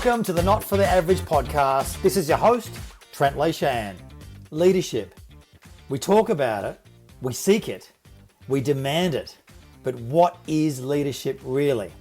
Welcome to the Not For The Average podcast. This is your host, Trent Leyshan. Leadership. We talk about it, we seek it, we demand it. But what is leadership really?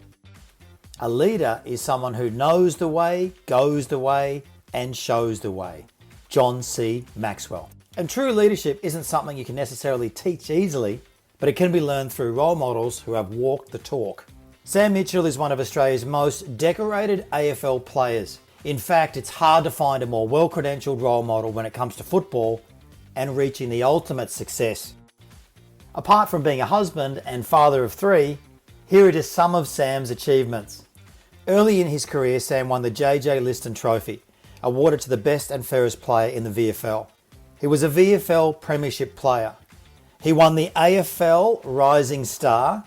A leader is someone who knows the way, goes the way, and shows the way. John C. Maxwell. And true leadership isn't something you can necessarily teach easily, but it can be learned through role models who have walked the talk. Sam Mitchell is one of Australia's most decorated AFL players. In fact, it's hard to find a more well-credentialed role model when it comes to football and reaching the ultimate success. Apart from being a husband and father of three, here are just some of Sam's achievements. Early in his career, Sam won the JJ Liston Trophy, awarded to the best and fairest player in the VFL. He was a VFL Premiership player. He won the AFL Rising Star.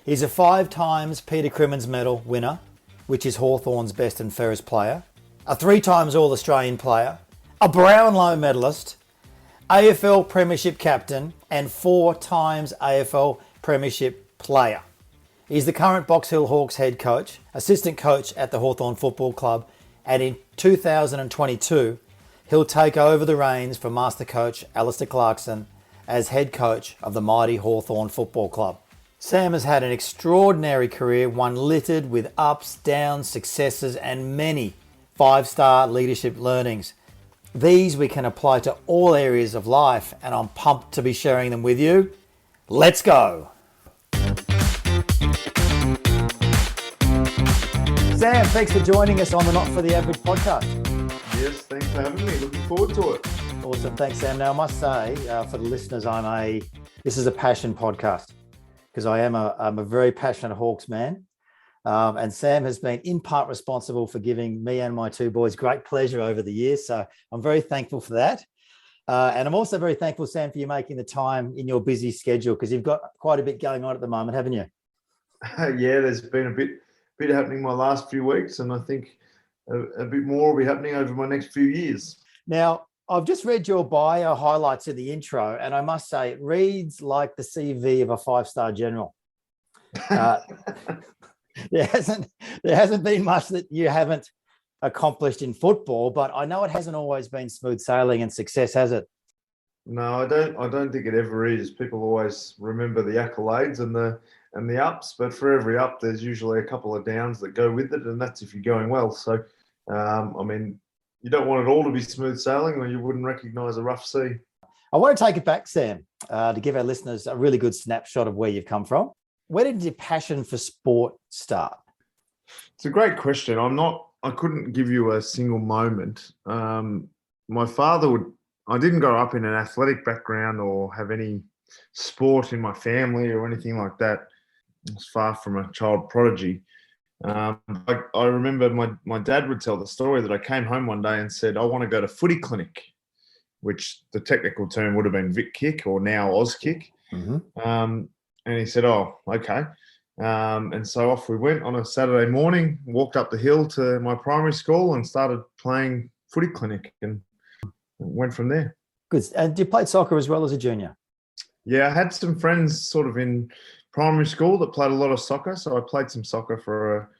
He's a 5 times Peter Crimmins Medal winner, which is Hawthorn's best and fairest player, a 3 times All-Australian player, a Brownlow medalist, AFL Premiership captain, and 4 times AFL Premiership player. He's the current Box Hill Hawks head coach, assistant coach at the Hawthorn Football Club, and in 2022, he'll take over the reins from Master Coach Alistair Clarkson as head coach of the mighty Hawthorn Football Club. Sam has had an extraordinary career, one littered with ups, downs, successes, and many 5-star leadership learnings. These we can apply to all areas of life, and I'm pumped to be sharing them with you. Let's go. Sam, thanks for joining us on the Not For The Average podcast. Yes, thanks for having me. Looking forward to it. Awesome. Thanks, Sam. Now, I must say, for the listeners, this is a passion podcast because I'm a very passionate Hawks man. And Sam has been in part responsible for giving me and my 2 boys great pleasure over the years. So I'm very thankful for that. And I'm also very thankful, Sam, for you making the time in your busy schedule because you've got quite a bit going on at the moment, haven't you? Yeah, there's been a bit happening my last few weeks, and I think a bit more will be happening over my next few years. Now, I've just read your bio highlights in the intro, and I must say it reads like the CV of a 5-star general. There hasn't been much that you haven't accomplished in football, but I know it hasn't always been smooth sailing and success, has it? No, I don't think it ever is. People always remember the accolades and the ups, but for every up, there's usually a couple of downs that go with it, and that's if you're going well. So, you don't want it all to be smooth sailing, or you wouldn't recognise a rough sea. I want to take it back, Sam, to give our listeners a really good snapshot of where you've come from. Where did your passion for sport start? It's a great question. I couldn't give you a single moment. My father I didn't grow up in an athletic background or have any sport in my family or anything like that. I was far from a child prodigy. I remember my dad would tell the story that I came home one day and said, I want to go to footy clinic, which the technical term would have been Vic Kick or now Oz Kick. Mm-hmm. And he said, oh, okay. And so off we went on a Saturday morning, walked up the hill to my primary school and started playing footy clinic and went from there. Good. And you played soccer as well as a junior? Yeah, I had some friends sort of in primary school that played a lot of soccer. So I played some soccer for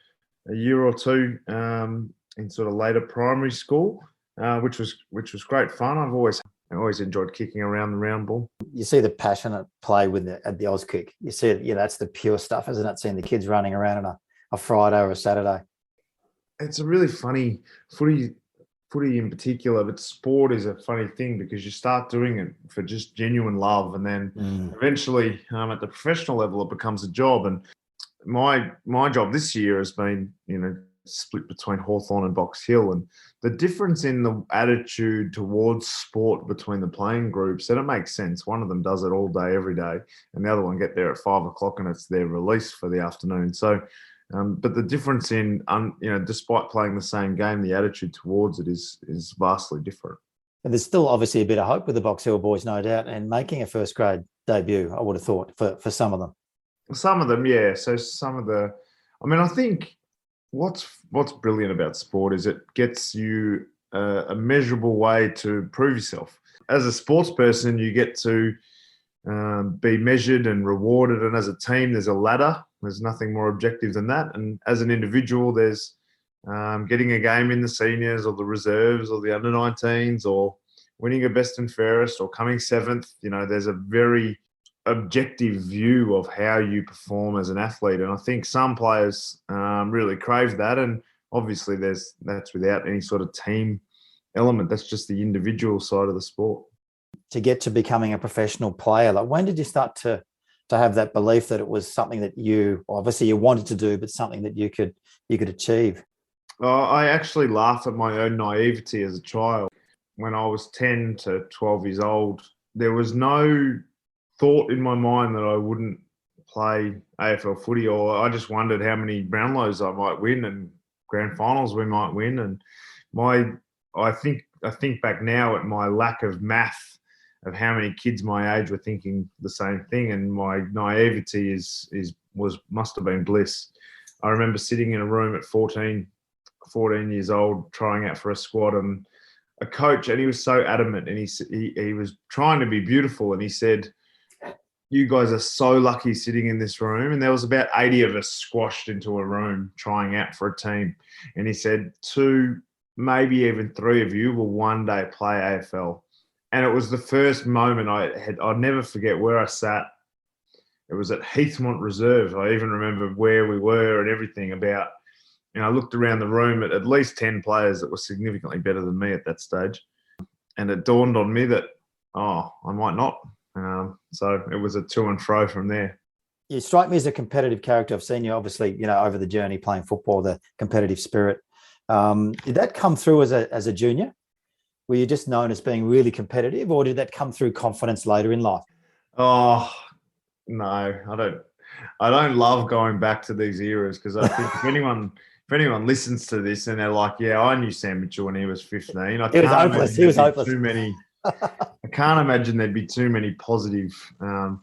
a year or two in sort of later primary school, which was great fun. I always enjoyed kicking around the round ball. You see the passionate play at the Oz Kick. You see it, that's the pure stuff, isn't it? Seeing the kids running around on a Friday or a Saturday. It's a really funny footy in particular, but sport is a funny thing because you start doing it for just genuine love, and then eventually at the professional level it becomes a job. And my job this year has been split between Hawthorn and Box Hill, and the difference in the attitude towards sport between the playing groups, and it makes sense. One of them does it all day every day, and the other one get there at 5 o'clock and it's their release for the afternoon. So but the difference in, despite playing the same game, the attitude towards it is vastly different. And there's still obviously a bit of hope with the Box Hill boys, no doubt, and making a first grade debut, I would have thought, for some of them. Some of them, yeah. So I think what's brilliant about sport is it gets you a measurable way to prove yourself. As a sports person, you get to be measured and rewarded. And as a team, there's a ladder. There's nothing more objective than that. And as an individual, there's getting a game in the seniors or the reserves or the under-19s or winning a best and fairest or coming seventh. There's a very objective view of how you perform as an athlete. And I think some players really crave that. And obviously that's without any sort of team element. That's just the individual side of the sport. To get to becoming a professional player, like when did you start to have that belief that it was something that you wanted to do, but something that you could achieve? I actually laughed at my own naivety as a child. When I was 10 to 12 years old, there was no thought in my mind that I wouldn't play AFL footy, or I just wondered how many Brownlows I might win and grand finals we might win. And I think back now at my lack of math of how many kids my age were thinking the same thing, and my naivety must have been bliss. I remember sitting in a room at 14 years old, trying out for a squad, and a coach, and he was so adamant, and he was trying to be beautiful, and he said, "You guys are so lucky sitting in this room." And there was about 80 of us squashed into a room trying out for a team. And he said, 2, maybe even 3 of you will one day play AFL. And it was the first moment I'll never forget where I sat. It was at Heathmont Reserve. I even remember where we were and everything about, I looked around the room at least 10 players that were significantly better than me at that stage. And it dawned on me that, I might not. So it was a to and fro from there. You strike me as a competitive character. I've seen you, obviously, over the journey playing football, the competitive spirit. Did that come through as a junior? Were you just known as being really competitive, or did that come through confidence later in life? Oh, no, I don't love going back to these eras, because I think if anyone listens to this and they're like, "Yeah, I knew Sam Mitchell when he was 15." He was hopeless. He was hopeless. I can't imagine there'd be too many positive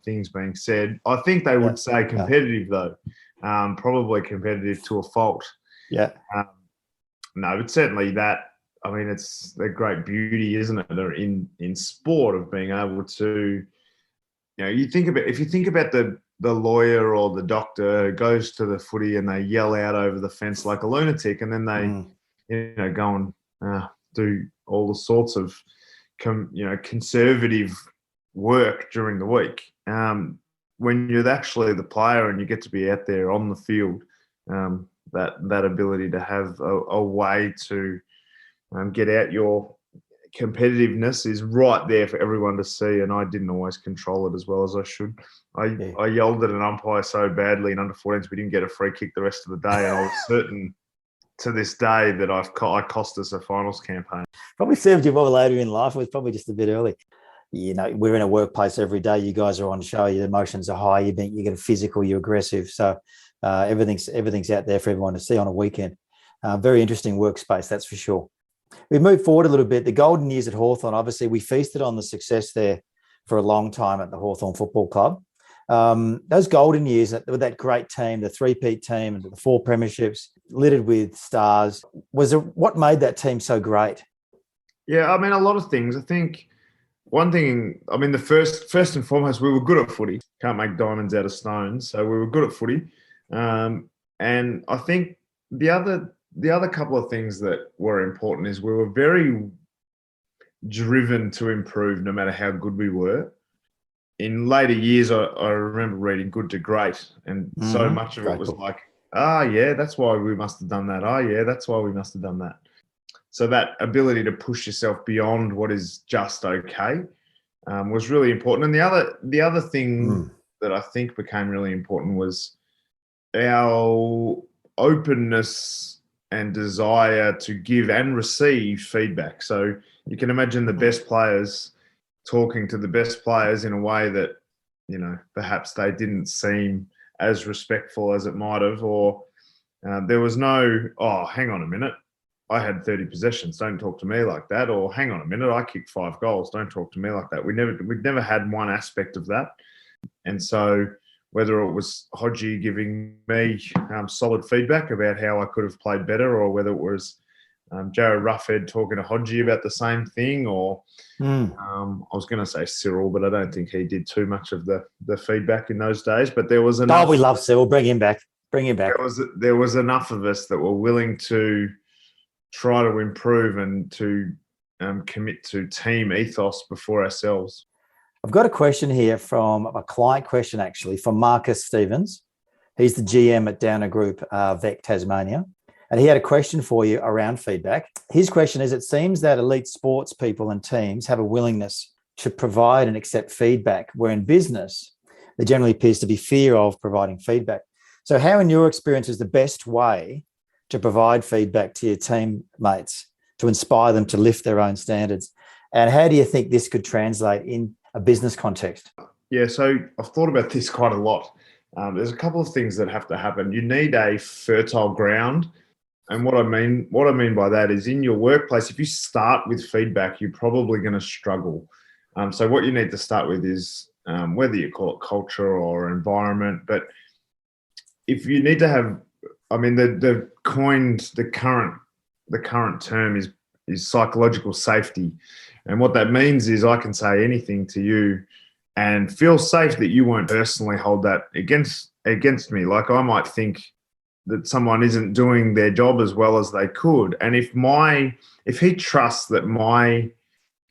things being said. I think they would say competitive, though. Probably competitive to a fault. Yeah. No, but certainly that. I mean, it's the great beauty, isn't it, in sport, of being able to, if you think about the lawyer or the doctor who goes to the footy and they yell out over the fence like a lunatic, and then they, go and do all the sorts of, conservative work during the week. When you're actually the player and you get to be out there on the field, that ability to have a way to get out your competitiveness is right there for everyone to see. And I didn't always control it as well as I should. I yelled at an umpire so badly in under-14s we didn't get a free kick the rest of the day, and I was certain to this day that I cost us a finals campaign. Probably served you well later in life. It was probably just a bit early. We're in a workplace every day. You guys are on show. Your emotions are high. You get physical. You're aggressive. So everything's out there for everyone to see on a weekend. Very interesting workspace, that's for sure. We moved forward a little bit. The golden years at Hawthorn, obviously, we feasted on the success there for a long time at the Hawthorn Football Club. Those golden years with that great team, the three-peat team, and the 4 premierships, littered with stars, what made that team so great? Yeah, I mean, a lot of things. I think one thing, the first and foremost, we were good at footy. Can't make diamonds out of stones, so we were good at footy. And I think the other couple of things that were important is we were very driven to improve no matter how good we were. In later years, I remember reading Good to Great, and so much of it was like, yeah, that's why we must have done that. Oh, yeah, that's why we must have done that. So that ability to push yourself beyond what is just okay was really important. And the other thing that I think became really important was our openness and desire to give and receive feedback. So you can imagine the best players talking to the best players in a way that, perhaps they didn't seem as respectful as it might have, or there was no, hang on a minute, I had 30 possessions, don't talk to me like that, or hang on a minute, I kicked 5 goals, don't talk to me like that. We'd never had one aspect of that. And so whether it was Hodgie giving me solid feedback about how I could have played better, or whether it was Jared Ruffhead talking to Hodgie about the same thing, or I was going to say Cyril, but I don't think he did too much of the feedback in those days. But there was enough. Oh, we love Cyril. Bring him back. Bring him back. There was enough of us that were willing to try to improve and to commit to team ethos before ourselves. I've got a question here from a client question, actually, from Marcus Stevens. He's the GM at Downer Group, VEC Tasmania. And he had a question for you around feedback. His question is, it seems that elite sports people and teams have a willingness to provide and accept feedback, where in business, there generally appears to be fear of providing feedback. So how, in your experience, is the best way to provide feedback to your teammates to inspire them to lift their own standards? And how do you think this could translate in a business context? Yeah, so I've thought about this quite a lot. There's a couple of things that have to happen. You need a fertile ground. And what I mean by that is, in your workplace, if you start with feedback, you're probably going to struggle. So what you need to start with is whether you call it culture or environment, but if you need to have, the current term is psychological safety. And what that means is I can say anything to you and feel safe that you won't personally hold that against me. Like, I might think that someone isn't doing their job as well as they could. And if he trusts that my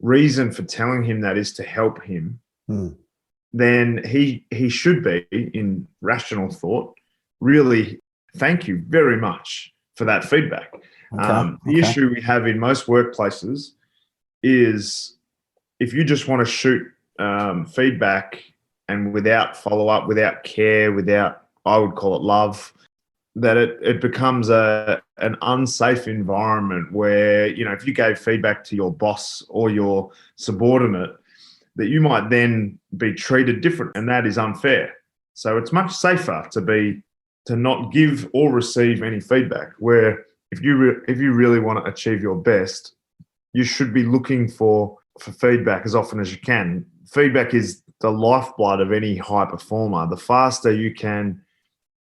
reason for telling him that is to help him, then he should be, in rational thought, really thank you very much for that feedback. The issue we have in most workplaces is, if you just want to shoot feedback and without follow-up, without care, without, I would call it, love, that it becomes an unsafe environment where, if you gave feedback to your boss or your subordinate, that you might then be treated different, and that is unfair. So it's much safer to not give or receive any feedback, where if you really want to achieve your best, you should be looking for feedback as often as you can. Feedback is the lifeblood of any high performer. The faster you can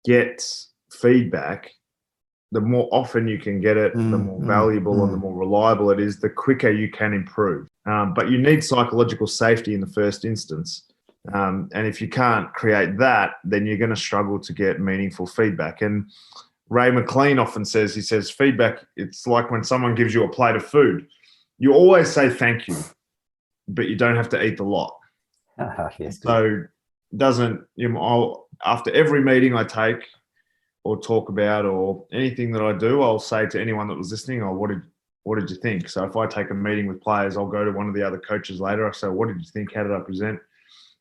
get feedback, the more often you can get it, the more valuable and the more reliable it is, the quicker you can improve. But you need psychological safety in the first instance. And if you can't create that, then you're going to struggle to get meaningful feedback. And Ray McLean often says, feedback, it's like when someone gives you a plate of food. You always say thank you, but you don't have to eat the lot. Yes. So after every meeting I take or talk about or anything that I do, I'll say to anyone that was listening, what did you think? So if I take a meeting with players, I'll go to one of the other coaches later. I say, what did you think? How did I present?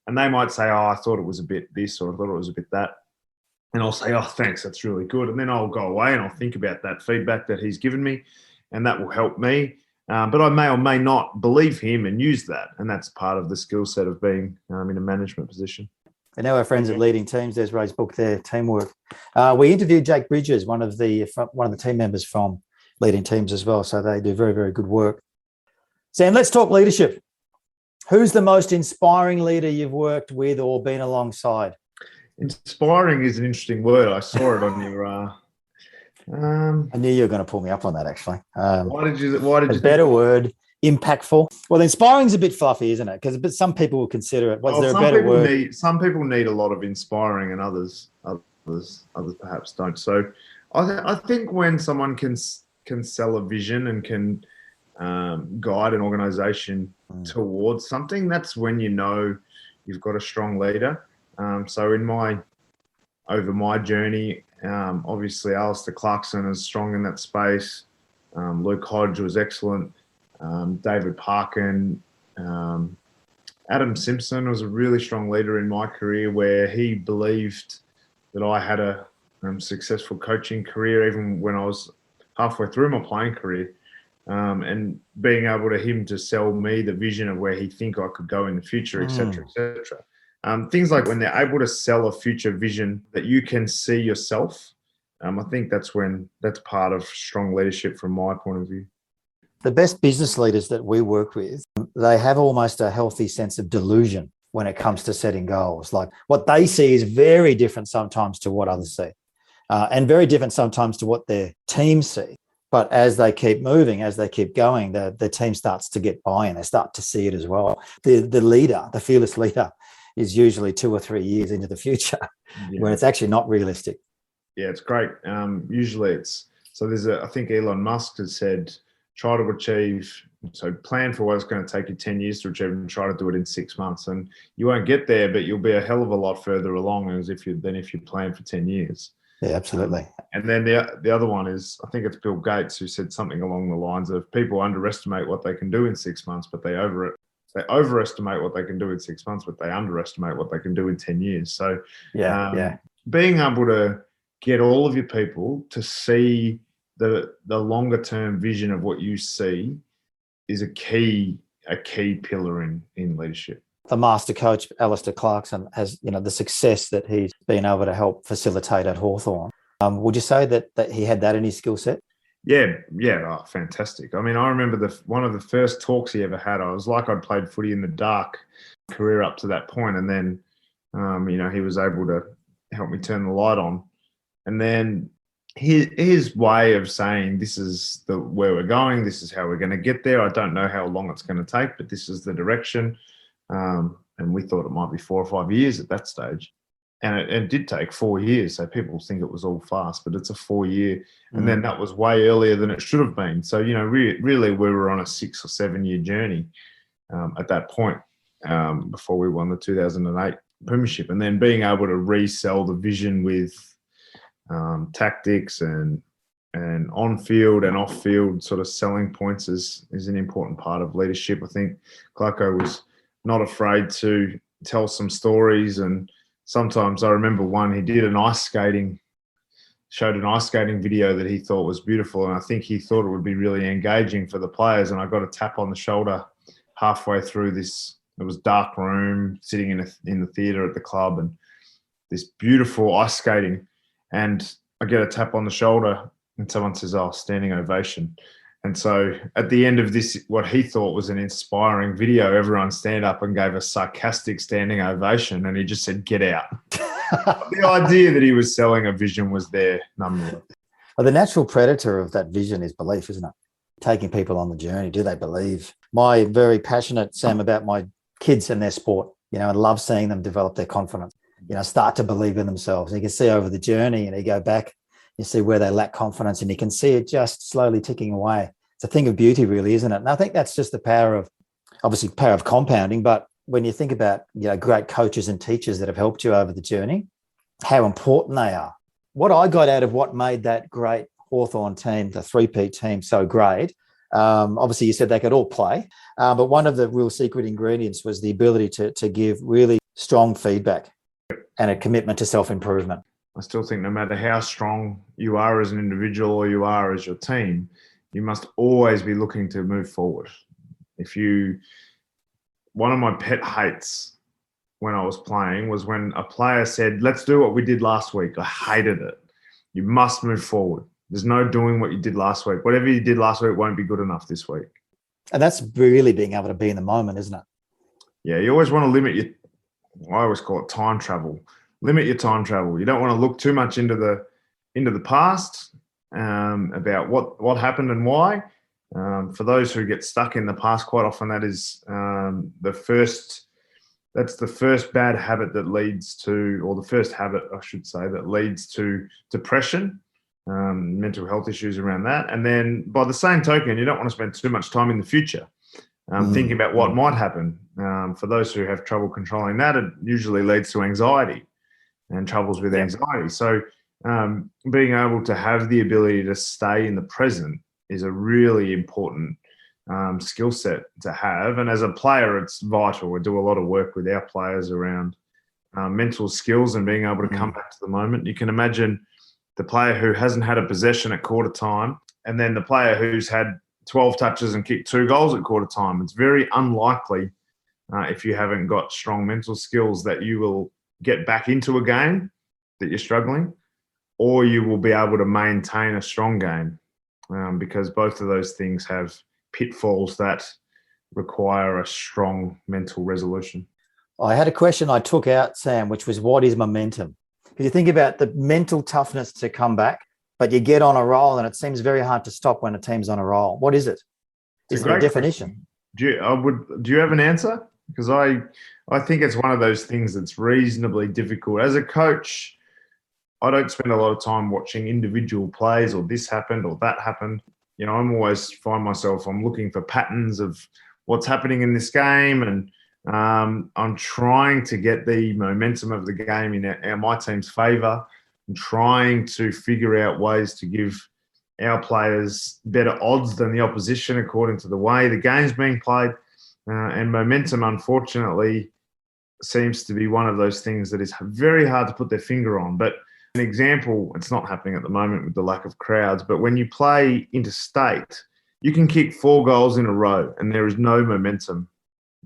And they might say, I thought it was a bit this, or I thought it was a bit that. And I'll say, thanks, that's really good. And then I'll go away and I'll think about that feedback that he's given me, and that will help me. But I may or may not believe him and use that. And that's part of the skill set of being in a management position. And now our friends at Leading Teams, there's Ray's book there, Teamwork. We interviewed Jake Bridges, one of the team members from Leading Teams as well. So they do very, very good work. Sam, let's talk leadership. Who's the most inspiring leader you've worked with or been alongside? Inspiring is an interesting word. I saw it on your... I knew you were going to pull me up on that, actually. Why did you a better word, impactful. Well, inspiring is a bit fluffy, isn't it? But some people will consider it. Was there a better word? Some people need a lot of inspiring, and others perhaps don't. So I think when someone can sell a vision and can guide an organisation towards something, that's when you know you've got a strong leader. So over my journey, obviously Alistair Clarkson is strong in that space. Luke Hodge was excellent. David Parkin. Adam Simpson was a really strong leader in my career, where he believed that I had a successful coaching career, even when I was halfway through my playing career. And being able to sell me the vision of where he think I could go in the future, et cetera, et cetera. Things like when they're able to sell a future vision that you can see yourself, I think that's part of strong leadership from my point of view. The best business leaders that we work with, they have almost a healthy sense of delusion when it comes to setting goals. Like, what they see is very different sometimes to what others see, and very different sometimes to what their team see. But as they keep moving, as they keep going, the team starts to get buy-in. They start to see it as well. The leader, the fearless leader, is usually 2 or 3 years into the future, when it's actually not realistic. Yeah, it's great. Usually it's so there's I think Elon Musk has said try to achieve, so plan for what it's going to take you 10 years to achieve and try to do it in 6 months. And you won't get there, but you'll be a hell of a lot further along if you plan for 10 years. Yeah, absolutely. And then the other one is, I think it's Bill Gates who said something along the lines of people underestimate what they can do in 6 months, but they overestimate what they can do in 6 months, but they underestimate what they can do in 10 years. So being able to get all of your people to see the longer term vision of what you see is a key pillar in leadership. The master coach, Alistair Clarkson, has, the success that he's been able to help facilitate at Hawthorn. Would you say that he had that in his skill set? Yeah. Oh, fantastic. I mean, I remember one of the first talks he ever had. I was like, I'd played footy in the dark career up to that point, and then, he was able to help me turn the light on. And then his way of saying, this is where we're going, this is how we're going to get there. I don't know how long it's going to take, but this is the direction. And we thought it might be 4 or 5 years at that stage. And it did take 4 years. So people think it was all fast, but it's a 4-year. And then that was way earlier than it should have been. So, really we were on a 6 or 7 year journey at that point before we won the 2008 premiership. And then being able to resell the vision with tactics and on-field and off-field sort of selling points is an important part of leadership. I think Clarko was not afraid to tell some stories, and sometimes I remember one, he did showed an ice skating video that he thought was beautiful, and I think he thought it would be really engaging for the players, and I got a tap on the shoulder halfway through this. It was dark room, sitting in the theatre at the club, and this beautiful ice skating, and I get a tap on the shoulder and someone says, "Oh, standing ovation." And so at the end of this, what he thought was an inspiring video, everyone stand up and gave a sarcastic standing ovation, and he just said, "Get out." The idea that he was selling a vision was there nonetheless. Well, the natural predator of that vision is belief, isn't it? Taking people on the journey. Do they believe? My very passionate, Sam, about my kids and their sport, and love seeing them develop their confidence, start to believe in themselves. And you can see over the journey, and you go back, you see where they lack confidence, and you can see it just slowly ticking away. It's a thing of beauty, really, isn't it? And I think that's just the power of compounding. But when you think about, great coaches and teachers that have helped you over the journey, how important they are. What I got out of what made that great Hawthorn team, the three-peat team, so great, obviously you said they could all play, but one of the real secret ingredients was the ability to give really strong feedback and a commitment to self-improvement. I still think no matter how strong you are as an individual or you are as your team, you must always be looking to move forward. One of my pet hates when I was playing was when a player said, "Let's do what we did last week." I hated it. You must move forward. There's no doing what you did last week. Whatever you did last week won't be good enough this week. And that's really being able to be in the moment, isn't it? Yeah, you always want to limit I always call it time travel. Limit your time travel. You don't want to look too much into the past about what happened and why. For those who get stuck in the past, quite often that is that's the first bad habit that leads to, or the first habit, I should say, that leads to depression, mental health issues around that. And then by the same token, you don't want to spend too much time in the future thinking about what might happen. For those who have trouble controlling that, it usually leads to anxiety and troubles with anxiety. So being able to have the ability to stay in the present is a really important skill set to have. And as a player, it's vital. We do a lot of work with our players around mental skills and being able to come back to the moment. You can imagine the player who hasn't had a possession at quarter time and then the player who's had 12 touches and kicked 2 goals at quarter time. It's very unlikely if you haven't got strong mental skills that you will get back into a game that you're struggling, or you will be able to maintain a strong game because both of those things have pitfalls that require a strong mental resolution. I had a question I took out, Sam, which was, what is momentum? Because you think about the mental toughness to come back, but you get on a roll and it seems very hard to stop when a team's on a roll. What is it? Is there a definition? Do you have an answer? Because I think it's one of those things that's reasonably difficult. As a coach, I don't spend a lot of time watching individual plays or this happened or that happened. I'm always find myself, I'm looking for patterns of what's happening in this game, and I'm trying to get the momentum of the game in my team's favour, and trying to figure out ways to give our players better odds than the opposition according to the way the game's being played. And momentum, unfortunately, seems to be one of those things that is very hard to put their finger on. But an example, it's not happening at the moment with the lack of crowds, but when you play interstate, you can kick 4 goals in a row and there is no momentum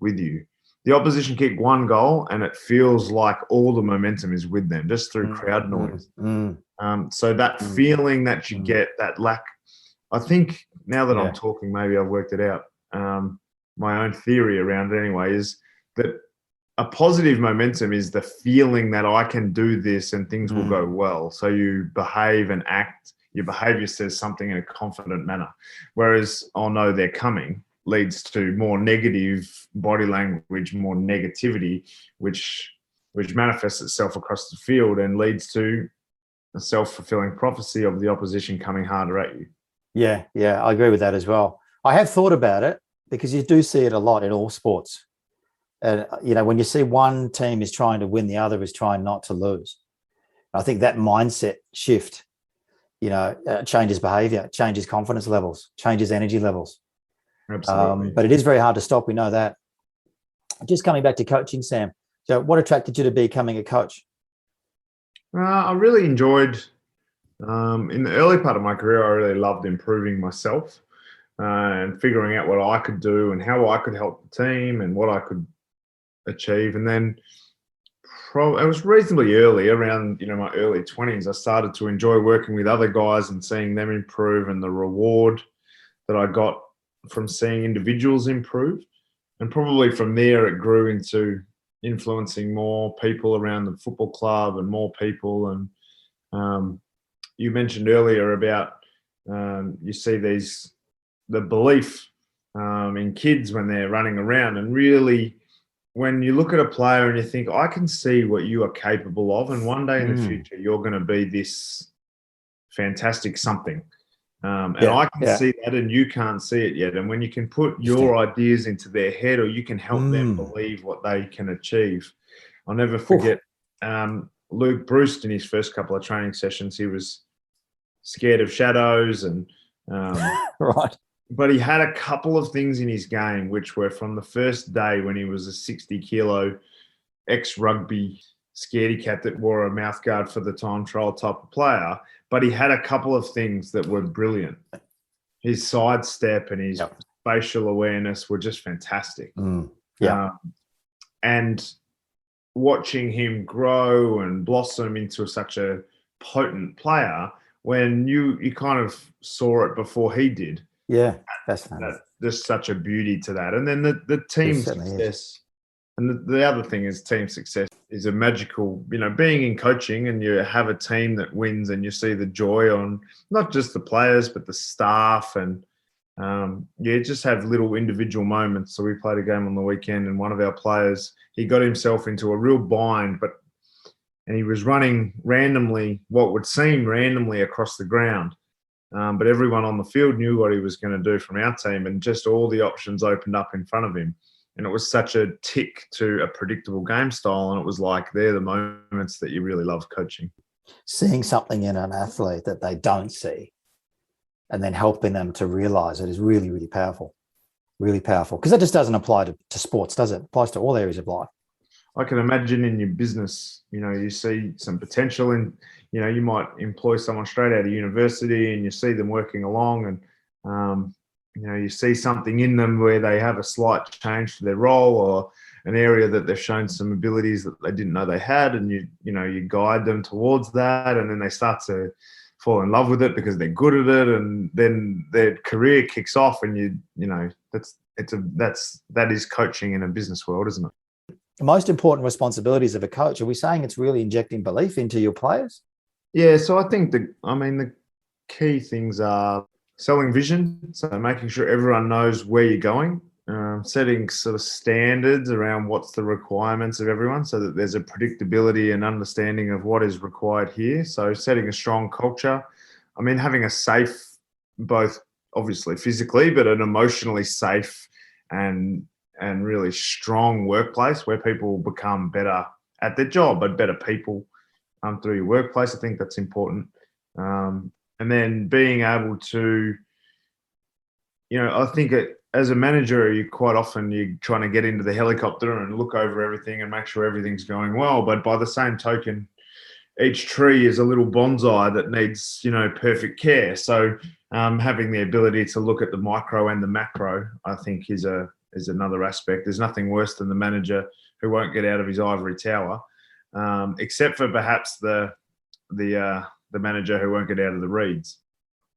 with you. The opposition kick 1 goal and it feels like all the momentum is with them just through crowd noise. So that feeling that you get, that lack, I think now that I'm talking, maybe I've worked it out. My own theory around it anyway is that a positive momentum is the feeling that I can do this and things will go well. So you behave and act, your behavior says something in a confident manner. Whereas, oh no, they're coming, leads to more negative body language, more negativity, which manifests itself across the field and leads to a self-fulfilling prophecy of the opposition coming harder at you. Yeah, I agree with that as well. I have thought about it because you do see it a lot in all sports. And, when you see one team is trying to win, the other is trying not to lose. I think that mindset shift, changes behavior, changes confidence levels, changes energy levels. Absolutely. But it is very hard to stop. We know that. Just coming back to coaching, Sam. So what attracted you to becoming a coach? I really enjoyed, in the early part of my career, I really loved improving myself and figuring out what I could do and how I could help the team and what I could achieve. And then it was reasonably early, around my early 20s, I started to enjoy working with other guys and seeing them improve, and the reward that I got from seeing individuals improve. And probably from there it grew into influencing more people around the football club and more people. And you mentioned earlier about you see the belief in kids when they're running around, and really when you look at a player and you think, I can see what you are capable of, and one day in the future you're going to be this fantastic something. And I can see that and you can't see it yet. And when you can put your ideas into their head, or you can help them believe what they can achieve. I'll never forget Luke Bruce in his first couple of training sessions. He was scared of shadows and right. But he had a couple of things in his game which were from the first day when he was a 60-kilo ex-rugby scaredy cat that wore a mouthguard for the time trial type of player. But he had a couple of things that were brilliant. His sidestep and his spatial awareness were just fantastic. And watching him grow and blossom into such a potent player, when you kind of saw it before he did. Yeah, that's nice. There's such a beauty to that. And then the team success. And the other thing is team success is a magical, being in coaching and you have a team that wins and you see the joy on not just the players, but the staff. And just have little individual moments. So we played a game on the weekend and one of our players, he got himself into a real bind, and he was running randomly, what would seem randomly across the ground. But everyone on the field knew what he was going to do from our team, and just all the options opened up in front of him. And it was such a tick to a predictable game style. And it was like, they're the moments that you really love coaching. Seeing something in an athlete that they don't see and then helping them to realize it is really, really powerful. Really powerful. Because that just doesn't apply to sports, does it? It applies to all areas of life. I can imagine in your business, you see some potential in, you might employ someone straight out of university and you see them working along and, you see something in them where they have a slight change to their role or an area that they've shown some abilities that they didn't know they had, and you guide them towards that, and then they start to fall in love with it because they're good at it, and then their career kicks off, and that is coaching in a business world, isn't it? The most important responsibilities of a coach, are we saying it's really injecting belief into your players? Yeah, so I think the key things are selling vision, so making sure everyone knows where you're going setting sort of standards around what's the requirements of everyone so that there's a predictability and understanding of what is required here. So setting a strong culture. I mean, having a safe, both obviously physically, but an emotionally safe and really strong workplace where people become better at their job, but better people through your workplace. I think that's important. And then being able to, I think as a manager, you're trying to get into the helicopter and look over everything and make sure everything's going well. But by the same token, each tree is a little bonsai that needs, perfect care. So having the ability to look at the micro and the macro, I think is another aspect. There's nothing worse than the manager who won't get out of his ivory tower, except for perhaps the manager who won't get out of the reeds.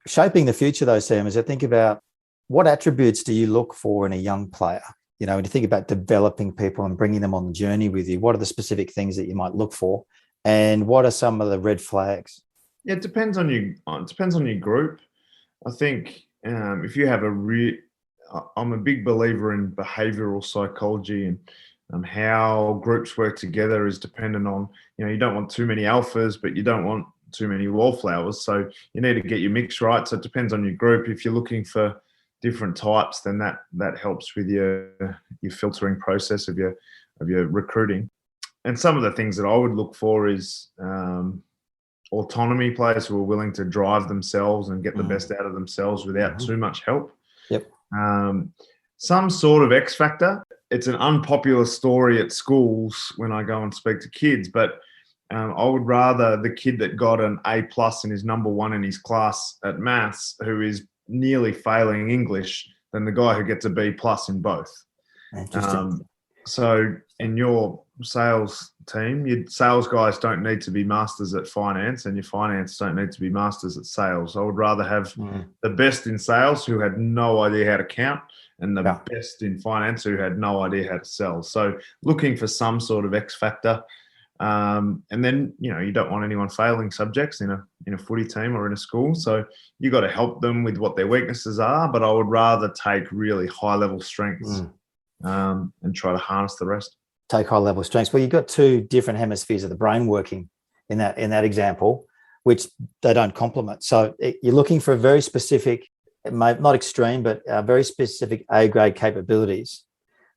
Shaping the future, though, Sam, as I think about what attributes do you look for in a young player? When you think about developing people and bringing them on the journey with you, what are the specific things that you might look for? And what are some of the red flags? Yeah, it depends on you. It depends on your group. I think if you have I'm a big believer in behavioural psychology, and how groups work together is dependent on, you don't want too many alphas, but you don't want too many wallflowers. So you need to get your mix right. So it depends on your group. If you're looking for different types, then that helps with your filtering process of your recruiting. And some of the things that I would look for is autonomy, players who are willing to drive themselves and get the best out of themselves without too much help. Yep. Some sort of X factor. It's an unpopular story at schools when I go and speak to kids, but I would rather the kid that got an A+ and is number one in his class at maths, who is nearly failing English, than the guy who gets a B+ in both. Interesting. So in your sales team, your sales guys don't need to be masters at finance, and your finance don't need to be masters at sales. I would rather have the best in sales who had no idea how to count, and the best in finance who had no idea how to sell. So looking for some sort of X factor. And then, you don't want anyone failing subjects in a footy team or in a school. So you got to help them with what their weaknesses are, but I would rather take really high level strengths and try to harness the rest. Take high level strengths. Well, you've got two different hemispheres of the brain working in that example, which they don't complement. So you're looking for a very specific, not extreme, but very specific A-grade capabilities,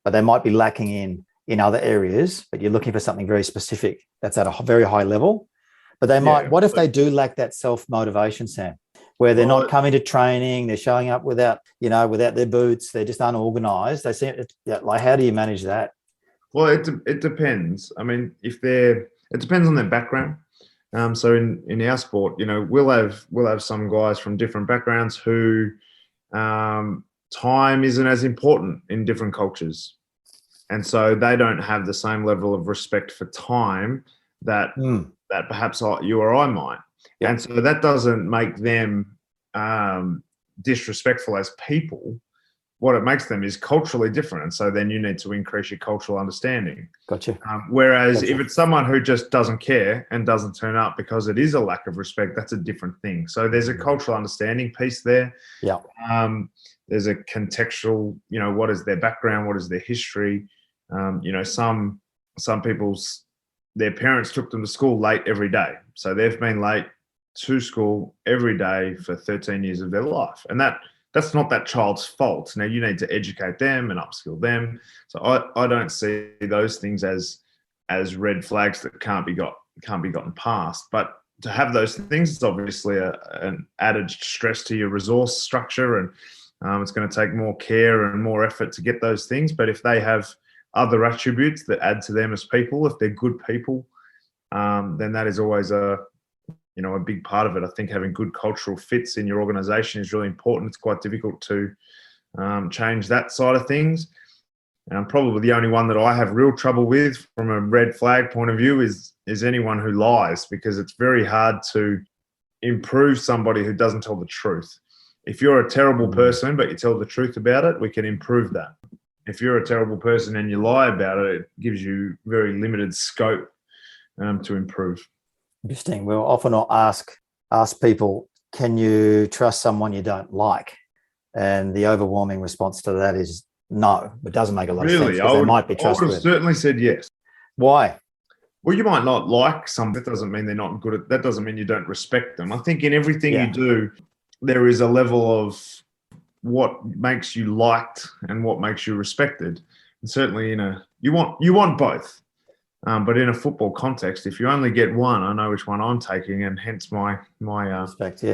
but they might be lacking in other areas, but you're looking for something very specific that's at a very high level. But they might, what if they do lack that self-motivation, Sam, where they're not coming to training, they're showing up without their boots, they're just unorganized. They seem, like, how do you manage that? Well, it depends. I mean, it depends on their background. So in our sport, we'll have some guys from different backgrounds who time isn't as important in different cultures. And so they don't have the same level of respect for time that perhaps you or I might. Yep. And so that doesn't make them disrespectful as people. What it makes them is culturally different. And so then you need to increase your cultural understanding. Gotcha. Whereas if it's someone who just doesn't care and doesn't turn up because it is a lack of respect, that's a different thing. So there's a cultural understanding piece there. Yeah. There's a contextual, what is their background? What is their history? Some their parents took them to school late every day. So they've been late to school every day for 13 years of their life. And that's not that child's fault. Now you need to educate them and upskill them. So I don't see those things as red flags that can't be gotten past. But to have those things, it's obviously an added stress to your resource structure, and it's going to take more care and more effort to get those things. But if they have other attributes that add to them as people, if they're good people, then that is always a big part of it. I think having good cultural fits in your organization is really important. It's quite difficult to change that side of things. And probably the only one that I have real trouble with from a red flag point of view is anyone who lies, because it's very hard to improve somebody who doesn't tell the truth. If you're a terrible person but you tell the truth about it, we can improve that. If you're a terrible person and you lie about it, it gives you very limited scope to improve. Interesting. We'll often ask people, can you trust someone you don't like? And the overwhelming response to that is no, it doesn't make a lot of sense Really, because they might be I would have trustworthy. certainly said yes. Why? Well, you might not like some. That doesn't mean they're not good at. That doesn't mean you don't respect them. I think in everything you do, there is a level of what makes you liked and what makes you respected. And certainly, you want both. But in a football context, if you only get one, I know which one I'm taking, and hence my Respect,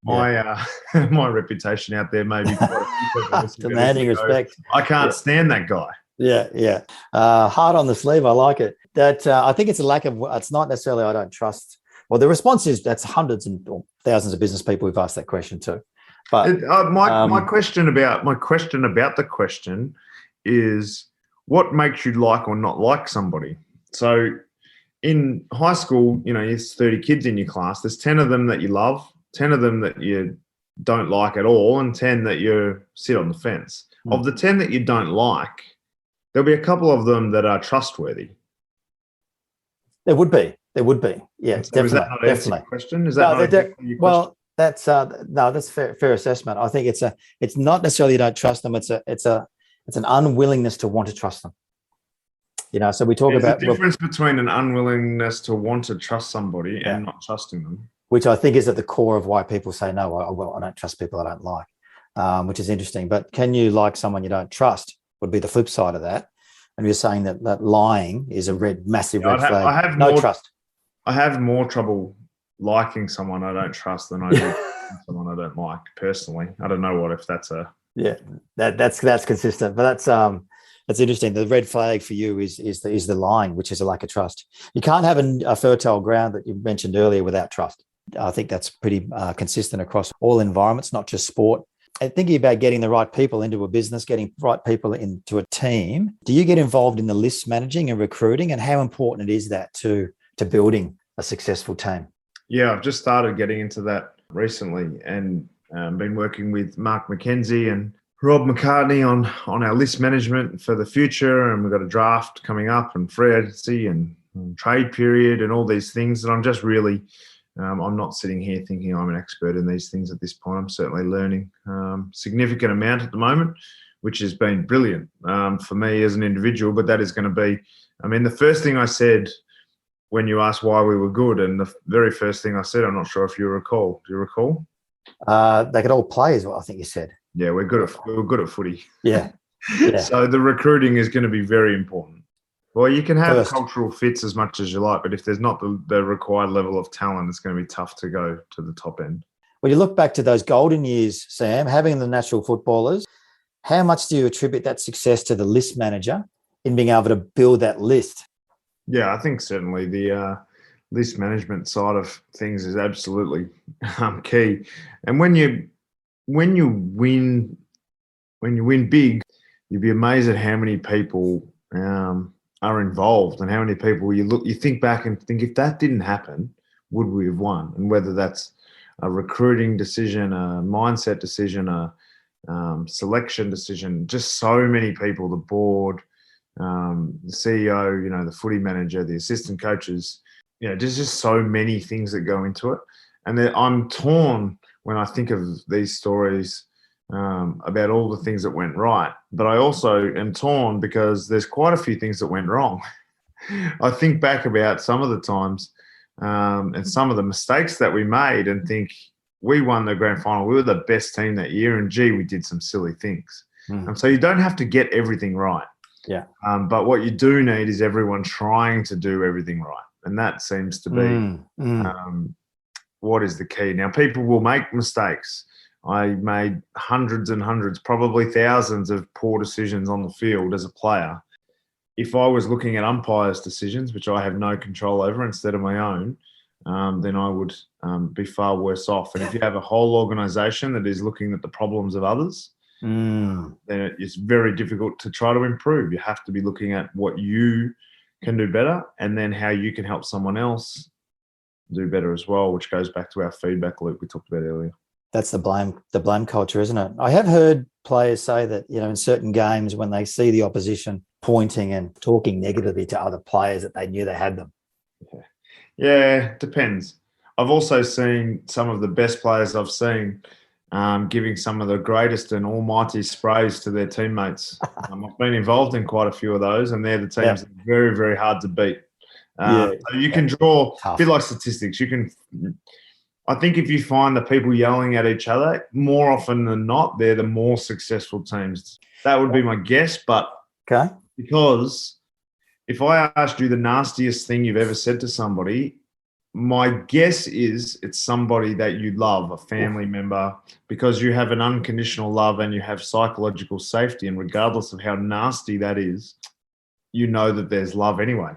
my reputation out there. Maybe quite a few people demanding respect. I can't stand that guy. Yeah. Hard on the sleeve. I like it. That I think it's a lack of. It's not necessarily I don't trust. Well, the response is that's hundreds and thousands of business people who've asked that question too. But my question about the question is what makes you like or not like somebody. So in high school, there's 30 kids in your class. There's 10 of them that you love, 10 of them that you don't like at all, and 10 that you sit on the fence. Of the 10 that you don't like, there'll be a couple of them that are trustworthy. There would be. Yeah, so definitely. Is that not answer your question? Is that no, not your question? well, that's fair assessment. I think it's not necessarily you don't trust them. It's an unwillingness to want to trust them. So we talk about the difference between an unwillingness to want to trust somebody and not trusting them, which I think is at the core of why people say no. I don't trust people I don't like, which is interesting. But can you like someone you don't trust? Would be the flip side of that. And you're saying that lying is a massive red flag. I have no trust. I have more trouble liking someone I don't trust than I do someone I don't like personally. I don't know if that's a that's consistent, but that's interesting. The red flag for you is the lying, which is a lack of trust. You can't have a fertile ground that you mentioned earlier without trust. I think that's pretty consistent across all environments, not just sport. And thinking about getting the right people into a business, getting the right people into a team, do you get involved in the list managing and recruiting, and how important is that to building a successful team? Yeah, I've just started getting into that recently and been working with Mark McKenzie and Rob McCartney on our list management for the future. And we've got a draft coming up and free agency and trade period and all these things. And I'm just really, I'm not sitting here thinking I'm an expert in these things at this point. I'm certainly learning significant amount at the moment, which has been brilliant for me as an individual. But that is going to be, the first thing I said when you asked why we were good, and the very first thing I said, I'm not sure if you recall. Do you recall? They could all play is what I think you said. Yeah, we're good at footy. Yeah. So the recruiting is going to be very important. Well, you can have cultural fits as much as you like, but if there's not the required level of talent, it's going to be tough to go to the top end. When you look back to those golden years, Sam, having the natural footballers, how much do you attribute that success to the list manager in being able to build that list? Yeah, I think certainly the list management side of things is absolutely key. And when you win big, you'd be amazed at how many people are involved and how many people you think back and think, if that didn't happen, would we have won? And whether that's a recruiting decision, a mindset decision, a selection decision, just so many people, the board, the CEO, the footy manager, the assistant coaches, there's just so many things that go into it. And I'm torn when I think of these stories about all the things that went right. But I also am torn because there's quite a few things that went wrong. I think back about some of the times and some of the mistakes that we made and think we won the grand final. We were the best team that year, and we did some silly things. So you don't have to get everything right. Yeah. But what you do need is everyone trying to do everything right. And that seems to be what is the key. Now, people will make mistakes. I made hundreds and hundreds, probably thousands of poor decisions on the field as a player. If I was looking at umpires' decisions, which I have no control over instead of my own, then I would be far worse off. And if you have a whole organisation that is looking at the problems of others, then it's very difficult to try to improve. You have to be looking at what you can do better and then how you can help someone else do better as well, which goes back to our feedback loop we talked about earlier. That's the blame culture, isn't it? I have heard players say that, in certain games when they see the opposition pointing and talking negatively to other players that they knew they had them. Yeah, depends. I've also seen some of the best players I've seen giving some of the greatest and almighty sprays to their teammates. I've been involved in quite a few of those, and they're the teams that are very, very hard to beat. So you can draw a bit like statistics. I think if you find the people yelling at each other, more often than not, they're the more successful teams. That would be my guess. But because if I asked you the nastiest thing you've ever said to somebody, my guess is it's somebody that you love, a family member, because you have an unconditional love and you have psychological safety. And regardless of how nasty that is, you know that there's love anyway.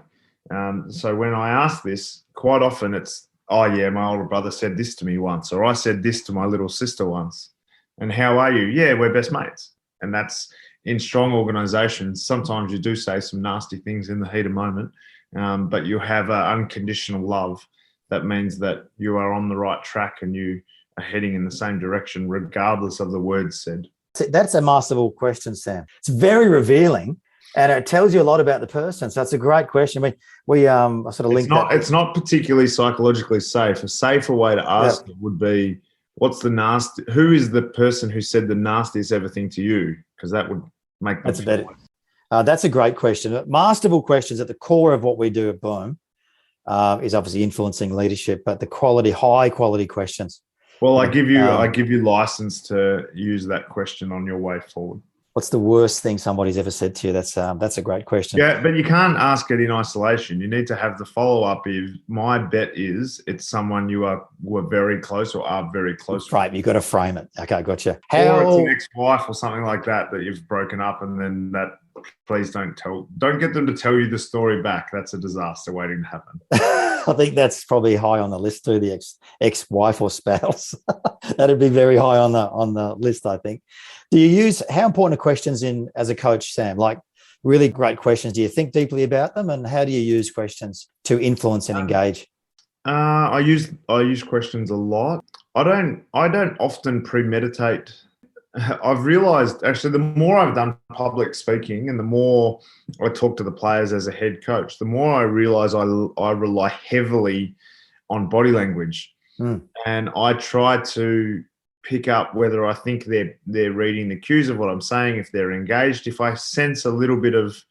So when I ask this, quite often it's, oh yeah, my older brother said this to me once, or I said this to my little sister once. And how are you? Yeah, we're best mates. And that's in strong organizations. Sometimes you do say some nasty things in the heat of moment, but you have an unconditional love. That means that you are on the right track and you are heading in the same direction, regardless of the words said. That's a masterful question, Sam. It's very revealing. And it tells you a lot about the person. So it's a great question. We sort of linked that. It's not particularly psychologically safe. A safer way to ask it would be, who is the person who said the nastiest ever thing to you? Because that would make that's better. That's a great question. Masterful questions at the core of what we do at Boom is obviously influencing leadership, but the high quality questions. Well, I give you license to use that question on your way forward. What's the worst thing somebody's ever said to you? That's a great question. Yeah, but you can't ask it in isolation. You need to have the follow-up. My bet is it's someone you were very close or are very close with. Right, you've got to frame it. Okay, gotcha. Or it's an ex-wife or something like that you've broken up, and then that, please don't get them to tell you the story back. That's a disaster waiting to happen. I think that's probably high on the list too, the ex-wife or spouse. That'd be very high on the list, I think. How important are questions as a coach, Sam? Like really great questions. Do you think deeply about them, and how do you use questions to influence and engage? I use questions a lot. I don't often premeditate. I've realized actually the more I've done public speaking and the more I talk to the players as a head coach, the more I realize I rely heavily on body language. And I try to pick up whether I think they're reading the cues of what I'm saying, if they're engaged. If I sense a little bit of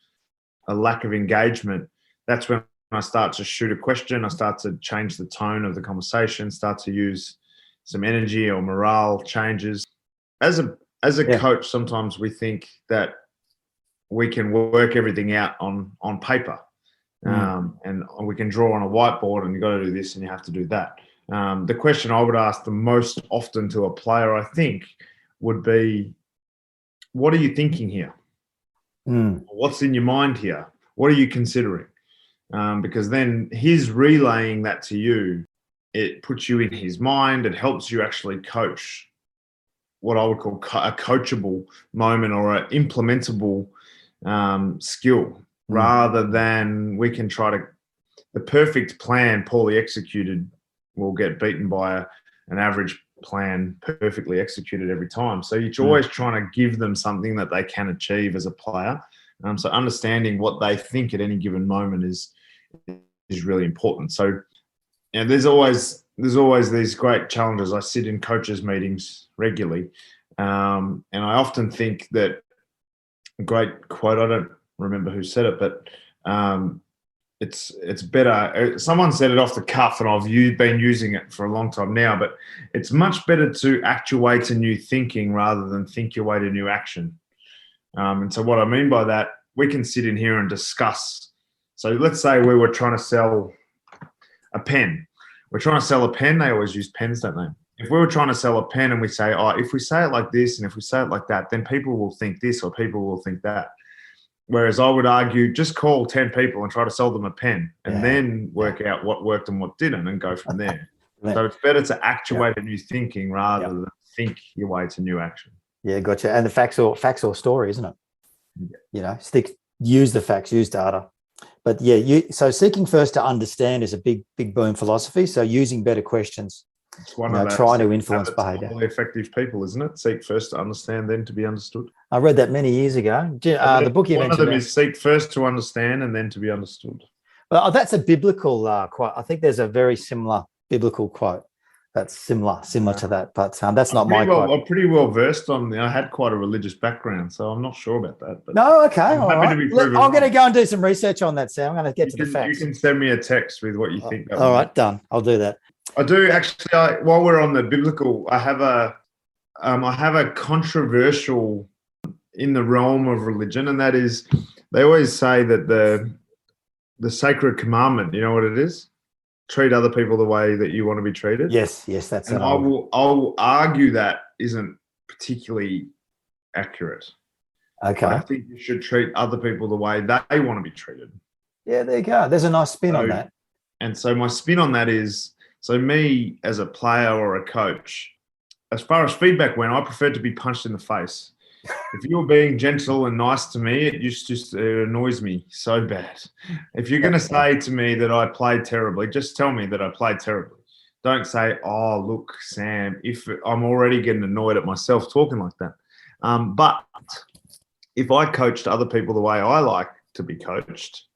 a lack of engagement, that's when I start to shoot a question. I start to change the tone of the conversation, start to use some energy or morale changes. As a coach, sometimes we think that we can work everything out on paper, and we can draw on a whiteboard, and you've got to do this and you have to do that. The question I would ask the most often to a player, I think, would be, what are you thinking here? What's in your mind here? What are you considering? Because then his relaying that to you, it puts you in his mind. It helps you actually coach what I would call a coachable moment or an implementable skill, rather than we can try to, the perfect plan poorly executed will get beaten by an average plan perfectly executed every time. So you're always trying to give them something that they can achieve as a player. So understanding what they think at any given moment is really important. So there's always these great challenges. I sit in coaches' meetings regularly, and I often think that a great quote, I don't remember who said it, but it's better. Someone said it off the cuff, and I've been using it for a long time now, but it's much better to actuate to new thinking rather than think your way to new action. And so what I mean by that, we can sit in here and discuss. So let's say we were trying to sell a pen. We're trying to sell a pen. They always use pens, don't they? If we were trying to sell a pen and we say, if we say it like this and if we say it like that, then people will think this or people will think that. Whereas I would argue, just call 10 people and try to sell them a pen and then work out what worked and what didn't and go from there. So it's better to actuate a new thinking rather than think your way to new action. Yeah, gotcha. And the facts or story, isn't it? Yeah. Use the facts, use data. But so seeking first to understand is a big Boom philosophy. So using better questions, it's one of trying to influence behaviour. Highly effective people, isn't it? Seek first to understand, then to be understood. I read that many years ago. The book you mentioned. One of them is seek first to understand and then to be understood. Well, that's a biblical quote. I think there's a very similar biblical quote that's similar to that. But that's not my quote. I'm pretty well versed on. I had quite a religious background, so I'm not sure about that. But no, okay, I'm all happy right. to be proven I'm going to wrong. go and do some research on that, Sam. I'm going to get to the You facts. can send me a text with what you think. All right, done. I'll do that. I do actually. While we're on the biblical, I have a controversial in the realm of religion, and that is, they always say that the sacred commandment. You know what it is? Treat other people the way that you want to be treated. Yes, that's. And I will argue that isn't particularly accurate. Okay. I think you should treat other people the way they want to be treated. Yeah, there you go. There's a nice spin on that. And so my spin on that is, so me as a player or a coach, as far as feedback went, I preferred to be punched in the face. If you're being gentle and nice to me, it annoys me so bad. If you're going to say to me that I played terribly, just tell me that I played terribly. Don't say, oh, look, Sam, if I'm already getting annoyed at myself talking like that. But if I coached other people the way I like to be coached,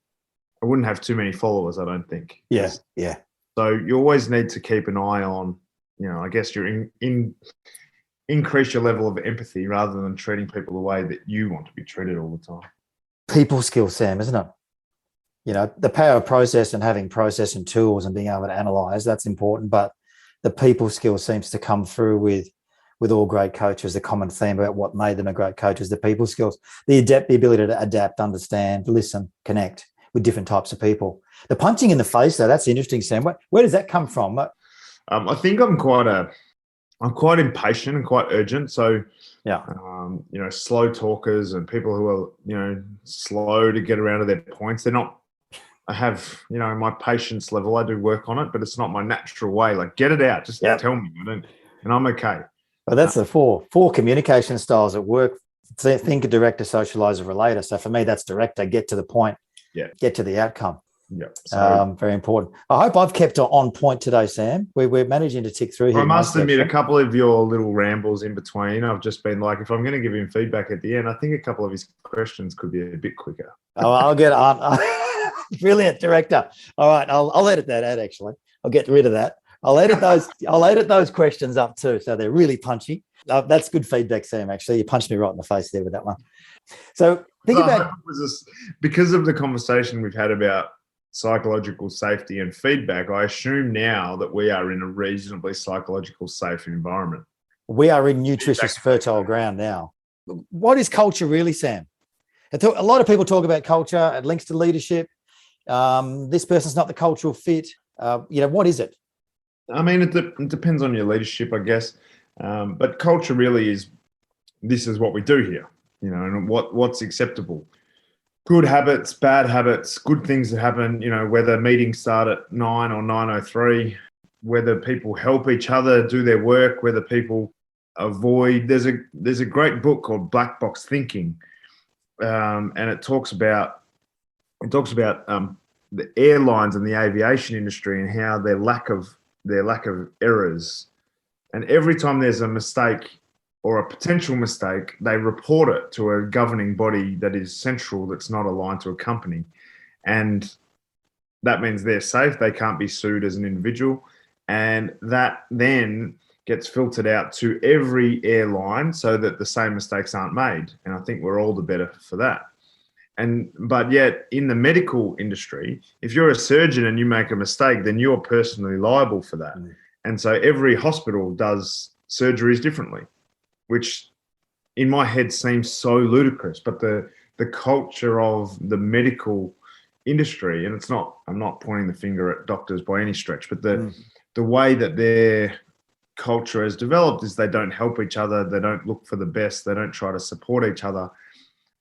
I wouldn't have too many followers, I don't think. Yeah. So you always need to keep an eye on, I guess you're increase your level of empathy rather than treating people the way that you want to be treated all the time. People skills, Sam, isn't it? The power of process and having process and tools and being able to analyze, that's important. But the people skill seems to come through with all great coaches. The common theme about what made them a great coach is the people skills, the ability to adapt, understand, listen, connect with different types of people. The punching in the face, though, that's interesting, Sam. Where does that come from? I think I'm quite impatient and quite urgent. So, slow talkers and people who are, slow to get around to their points. I have, my patience level. I do work on it, but it's not my natural way. Like, get it out. Just tell me. And I'm okay. Well, that's the four communication styles at work. Thinker, director, socializer, relator. So for me, that's director. Get to the point. Yeah. Get to the outcome. Yeah. So, very important. I hope I've kept on point today, Sam. We're managing to tick through here. I must admit, a couple of your little rambles in between, I've just been like, if I'm going to give him feedback at the end, I think a couple of his questions could be a bit quicker. Oh, I'll get on. Brilliant, director. All right, I'll edit that out. Actually, I'll get rid of that. I'll edit those questions up too, so they're really punchy. That's good feedback, Sam. Actually, you punched me right in the face there with that one. So because of the conversation we've had about psychological safety and feedback, I assume now that we are in a reasonably psychological safe environment. We are in nutritious, fertile ground now. What is culture really, Sam? A lot of people talk about culture. It links to leadership. This person's not the cultural fit. What is it? I mean, it depends on your leadership, I guess. But culture really is, this is what we do here, and what's acceptable. Good habits, bad habits, good things that happen, whether meetings start at 9 or 9:03, whether people help each other do their work, whether people avoid. There's a great book called Black Box Thinking, and it talks about the airlines and the aviation industry and how their lack of errors, and every time there's a mistake or a potential mistake, they report it to a governing body that is central, that's not aligned to a company. And that means they're safe. They can't be sued as an individual. And that then gets filtered out to every airline so that the same mistakes aren't made. And I think we're all the better for that. But yet in the medical industry, if you're a surgeon and you make a mistake, then you're personally liable for that. And so every hospital does surgeries differently, which in my head seems so ludicrous. But the culture of the medical industry, and I'm not pointing the finger at doctors by any stretch, but the way that their culture has developed is they don't help each other. They don't look for the best. They don't try to support each other.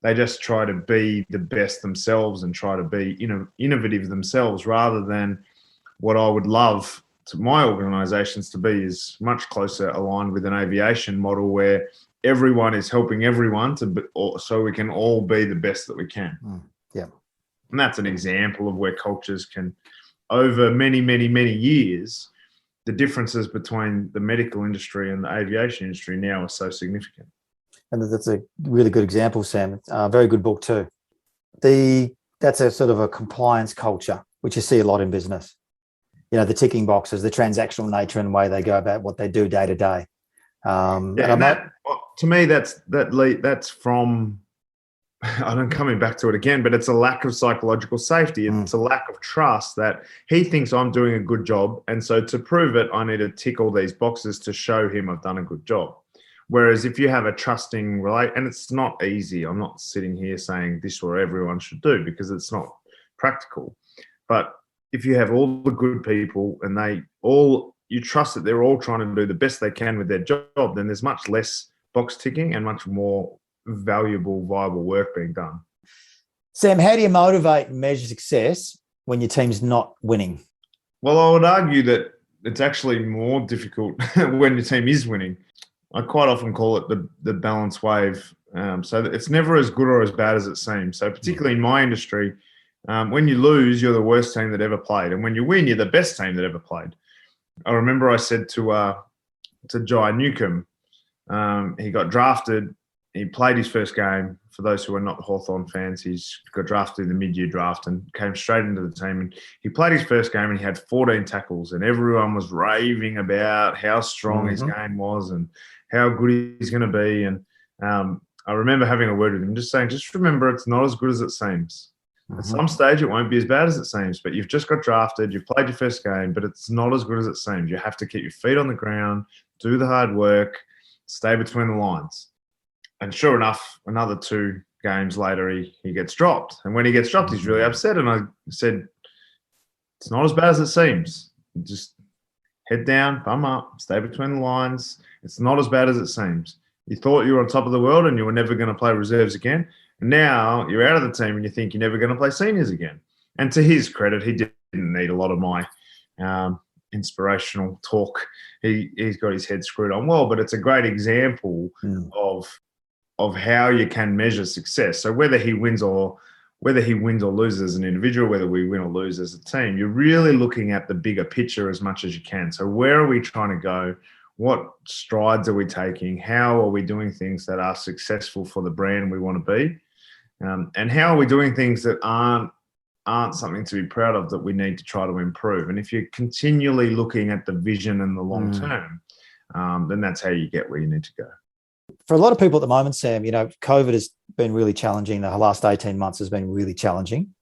They just try to be the best themselves and try to be innovative themselves, rather than what I would love to my organisations to be is much closer aligned with an aviation model where everyone is helping everyone so we can all be the best that we can. Yeah. And that's an example of where cultures can, over many, many, many years, the differences between the medical industry and the aviation industry now are so significant. And that's a really good example, Sam. Very good book too. That's a sort of a compliance culture, which you see a lot in business. the ticking boxes, the transactional nature and way they go about what they do day to day. To me, that's from, I'm coming back to it again, but it's a lack of psychological safety. It's a lack of trust that he thinks I'm doing a good job. And so to prove it, I need to tick all these boxes to show him I've done a good job. Whereas if you have a trusting and it's not easy. I'm not sitting here saying this is what everyone should do because it's not practical. But if you have all the good people and you trust that they're all trying to do the best they can with their job, then there's much less box ticking and much more valuable, viable work being done. Sam, how do you motivate and measure success when your team's not winning? Well, I would argue that it's actually more difficult when your team is winning. I quite often call it the balance wave. So that it's never as good or as bad as it seems. So particularly in my industry, when you lose, you're the worst team that ever played. And when you win, you're the best team that ever played. I remember I said to Jai Newcomb, he got drafted. He played his first game. For those who are not Hawthorn fans, he's got drafted in the mid-year draft and came straight into the team. And he played his first game and he had 14 tackles. And everyone was raving about how strong his game was and how good he's going to be. And I remember having a word with him, just saying, just remember it's not as good as it seems. At some stage, it won't be as bad as it seems, but you've just got drafted, you've played your first game, but it's not as good as it seems. You have to keep your feet on the ground, do the hard work, stay between the lines. And sure enough, another 2 games later, he gets dropped. And when he gets dropped, he's really upset. And I said, it's not as bad as it seems. Just head down, bum up, stay between the lines. It's not as bad as it seems. You thought you were on top of the world and you were never going to play reserves again. And now you're out of the team and you think you're never going to play seniors again. And to his credit, he didn't need a lot of my inspirational talk. He's got his head screwed on well, but it's a great example of how you can measure success. So whether he wins or loses as an individual, whether we win or lose as a team, you're really looking at the bigger picture as much as you can. So where are we trying to go? What strides are we taking? How are we doing things that are successful for the brand we want to be? And how are we doing things that aren't something to be proud of that we need to try to improve? And if you're continually looking at the vision and the long term, then that's how you get where you need to go. For a lot of people at the moment, Sam, COVID has been really challenging. The last 18 months has been really challenging.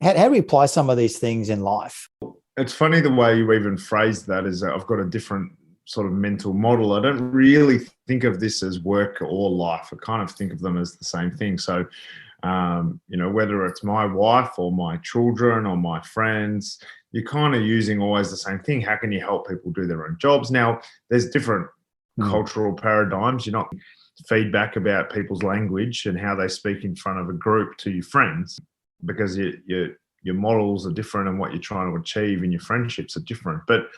How do we apply some of these things in life? It's funny the way you even phrased that is I've got a different sort of mental model. I don't really think of this as work or life. I kind of think of them as the same thing. So, whether it's my wife or my children or my friends, you're kind of using always the same thing. How can you help people do their own jobs? Now, there's different cultural paradigms. You're not feedback about people's language and how they speak in front of a group to your friends because your models are different and what you're trying to achieve in your friendships are different. But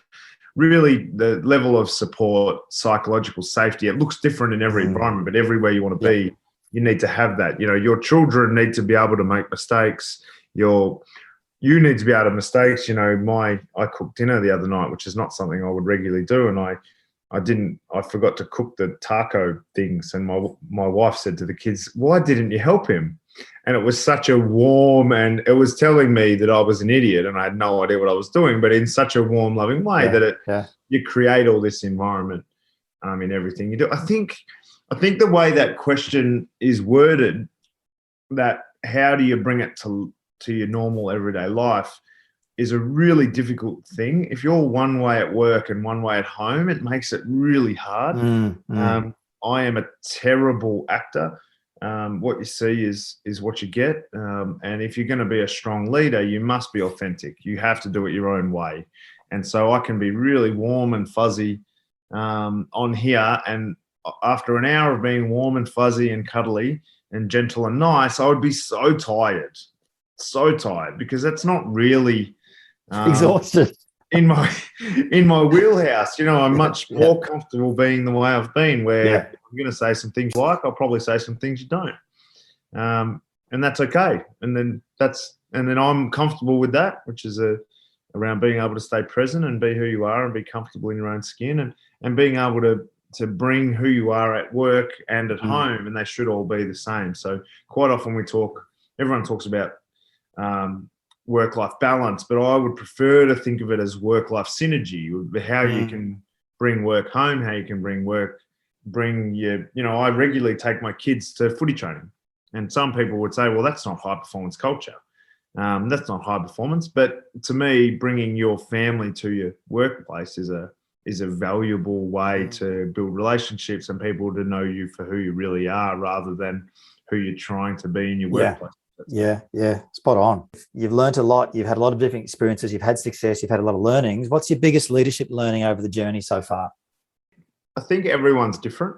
really, the level of support, psychological safety, it looks different in every environment, but everywhere you want to be, you need to have that. Your children need to be able to make mistakes. You need to be able to mistakes. I cooked dinner the other night, which is not something I would regularly do, and I forgot to cook the taco things, and my wife said to the kids, "Why didn't you help him?" And it was such a warm, and it was telling me that I was an idiot and I had no idea what I was doing, but in such a warm, loving way you create all this environment in everything you do. I think the way that question is worded, that how do you bring it to your normal everyday life, is a really difficult thing. If you're one way at work and one way at home, it makes it really hard. I am a terrible actor. What you see is what you get. And if you're going to be a strong leader, you must be authentic. You have to do it your own way. And so I can be really warm and fuzzy on here. And after an hour of being warm and fuzzy and cuddly and gentle and nice, I would be so tired because that's not really exhausted in my wheelhouse. I'm much more comfortable being the way I've been, where if I'm going to say some things I'll probably say some things you don't, and that's okay. And then I'm comfortable with that, which is around being able to stay present and be who you are and be comfortable in your own skin and being able to bring who you are at work and at home, and they should all be the same. So quite often everyone talks about work-life balance, but I would prefer to think of it as work-life synergy, how you can bring work home, how you can I regularly take my kids to footy training, and some people would say, well, that's not high performance culture. That's not high performance. But to me, bringing your family to your workplace is a valuable way to build relationships and people to know you for who you really are rather than who you're trying to be in your workplace. Yeah, spot on. You've learned a lot. You've had a lot of different experiences. You've had success. You've had a lot of learnings. What's your biggest leadership learning over the journey so far? I think everyone's different.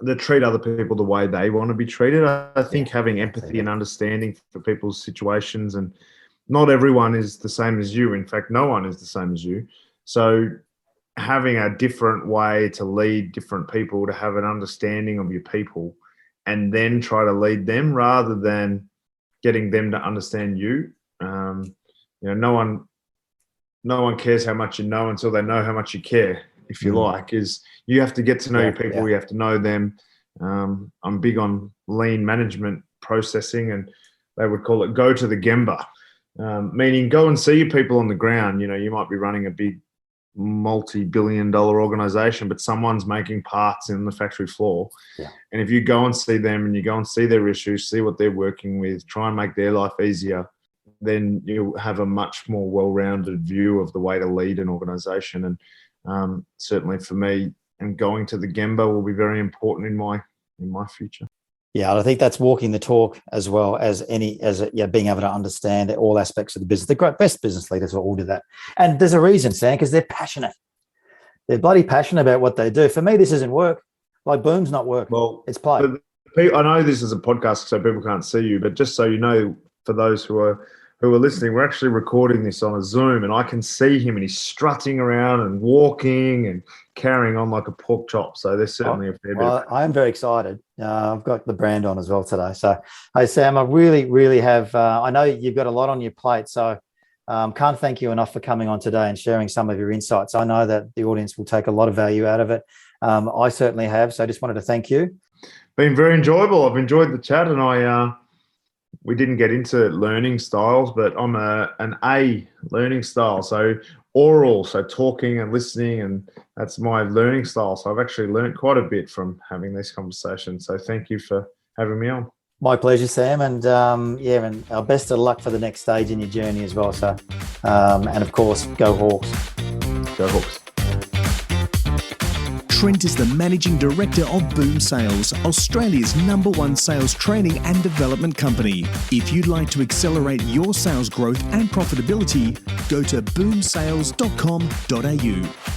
They treat other people the way they want to be treated. I think having empathy and understanding for people's situations, and not everyone is the same as you. In fact, no one is the same as you. So having a different way to lead different people, to have an understanding of your people, and then try to lead them rather than getting them to understand you. No one cares how much you know until they know how much you care, if you like. Is you have to get to know your people, you have to know them. I'm big on lean management processing, and they would call it go to the Gemba, meaning go and see your people on the ground. You might be running a big multi-billion-dollar organization, but someone's making parts in the factory floor. And if you go and see them and you go and see their issues, see what they're working with, try and make their life easier, then you'll have a much more well-rounded view of the way to lead an organization. And certainly for me, and going to the Gemba will be very important in my future. Yeah, I think that's walking the talk as well as being able to understand all aspects of the business. The best business leaders will all do that. And there's a reason, Sam, because they're passionate. They're bloody passionate about what they do. For me, this isn't work. Like Boom's not work. Well, it's play. I know this is a podcast, so people can't see you, but just so you know, for those who are listening, we're actually recording this on a Zoom, and I can see him, and he's strutting around and walking and carrying on like a pork chop. So there's certainly a fair bit. I am very excited. I've got the brand on as well today. So, hey, Sam, I really, really have. I know you've got a lot on your plate, so can't thank you enough for coming on today and sharing some of your insights. I know that the audience will take a lot of value out of it. I certainly have. So I just wanted to thank you. Been very enjoyable. I've enjoyed the chat, and we didn't get into learning styles, but I'm an A learning style. So oral, so talking and listening, and that's my learning style. So I've actually learned quite a bit from having this conversation. So thank you for having me on. My pleasure, Sam. And and our best of luck for the next stage in your journey as well. So, and of course, go Hawks. Go Hawks. Trent is the Managing Director of Boom Sales, Australia's #1 sales training and development company. If you'd like to accelerate your sales growth and profitability, go to boomsales.com.au.